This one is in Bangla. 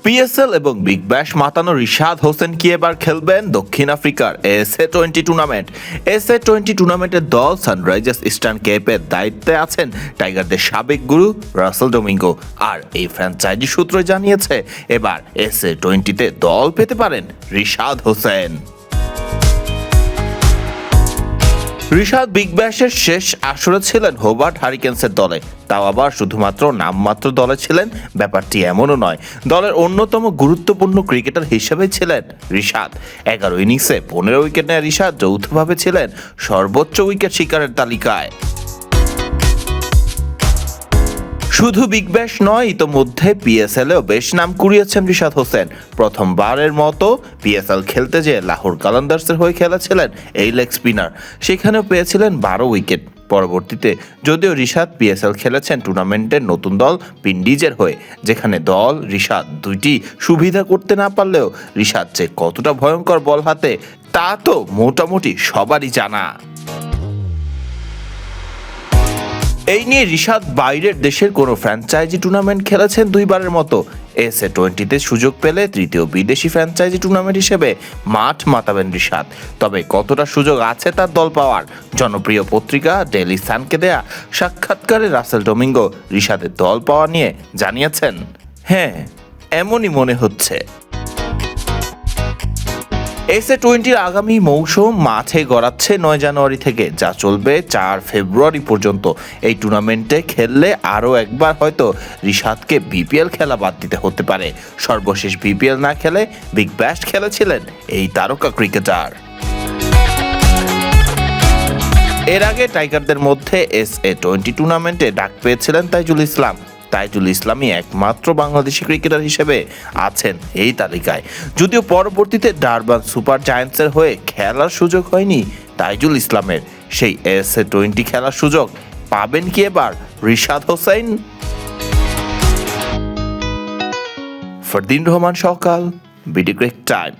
পিএসএল এবং বিগ ব্যাশ মাতানো রিশাদ হোসেন কি এবার খেলবেন দক্ষিণ আফ্রিকার SA20 টুর্নামেন্ট। SA20 টুর্নামেন্টের দল সানরাইজার্স ইস্টার্ন কেপের দায়িত্বে আছেন টাইগারদের সাবেক গুরু রাসেল ডোমিঙ্গো। আর এই ফ্র্যাঞ্চাইজি সূত্র জানিয়েছে এবার SA20-তে দল পেতে পারেন রিশাদ হোসেন। রিশাদ বিগ ব্যাশের শেষ আসরে ছিলেন হোবার্ট হারিকেন্সের দলে, তাও আবার শুধুমাত্র নামমাত্র দলে ছিলেন ব্যাপারটি এমনও নয়। দলের অন্যতম গুরুত্বপূর্ণ ক্রিকেটার হিসেবে ছিলেন রিশাদ। 11 ইনিংসে 15 উইকেট নেয় রিশাদ যৌথভাবে ছিলেন সর্বোচ্চ উইকেট শিকারের তালিকায়। শুধু বিগ ব্যাশ নয়, ইতোমধ্যে পিএসএলেও বেশ নাম কুড়িয়েছেন রিশাদ হোসেন। প্রথমবারের মতো পিএসএল খেলতে যেয়ে লাহোর কালান্দার্সের হয়ে খেলেছিলেন এই লেগ স্পিনার, সেখানেও পেয়েছিলেন 12 উইকেট। পরবর্তীতে যদিও রিশাদ পিএসএল খেলেছেন টুর্নামেন্টের নতুন দল উইন্ডিজের হয়ে, যেখানে দল রিশাদ দুইটি সুবিধা করতে না পারলেও রিশাদ যে কতটা ভয়ঙ্কর বল হাতে তা তো মোটামুটি সবারই জানা। এই নিয়ে রিশাদ বাইরের দেশের কোনো ফ্র্যাঞ্চাইজি টুর্নামেন্ট খেলেছেন দুইবারের মতো। SA20-তে সুযোগ পেলে তৃতীয় বিদেশি ফ্র্যাঞ্চাইজি টুর্নামেন্ট হিসেবে মাঠ মাতাবেন রিশাদ। তবে কতটা সুযোগ আছে তার দল পাওয়ার? জনপ্রিয় পত্রিকা ডেইলি সানকে দেয়া সাক্ষাৎকারে রাসেল ডোমিঙ্গো রিশাদের দল পাওয়া নিয়ে জানিয়েছেন, হ্যাঁ, এমনই মনে হচ্ছে। SA20-র আগামী মৌসুম মাঠে গড়াচ্ছে 9 জানুয়ারি থেকে, যা চলবে 4 ফেব্রুয়ারি পর্যন্ত। এই টুর্নামেন্টে খেললে আরও একবার হয়তো রিশাদকে বিপিএল খেলা বাদ দিতে হতে পারে। সর্বশেষ বিপিএল না খেলে বিগ ব্যাশ খেলেছিলেন এই তারকা ক্রিকেটার। এর আগে টাইগারদের মধ্যে SA20 টুর্নামেন্টে ডাক পেয়েছিলেন তাইজুল ইসলাম। তাইজুল ইসলামই একমাত্র বাংলাদেশি ক্রিকেটার হিসেবে আছেন এই তালিকায়। যদিও পরবর্তীতে ডারবান সুপার জায়ান্টসের হয়ে খেলার সুযোগ হয়নি তাইজুল ইসলামের, সেই SA20 খেলার সুযোগ পাবেন কি এবার রিশাদ হোসেন? ফরদিন রহমান সকাল, বিডি ক্রিক টাইম।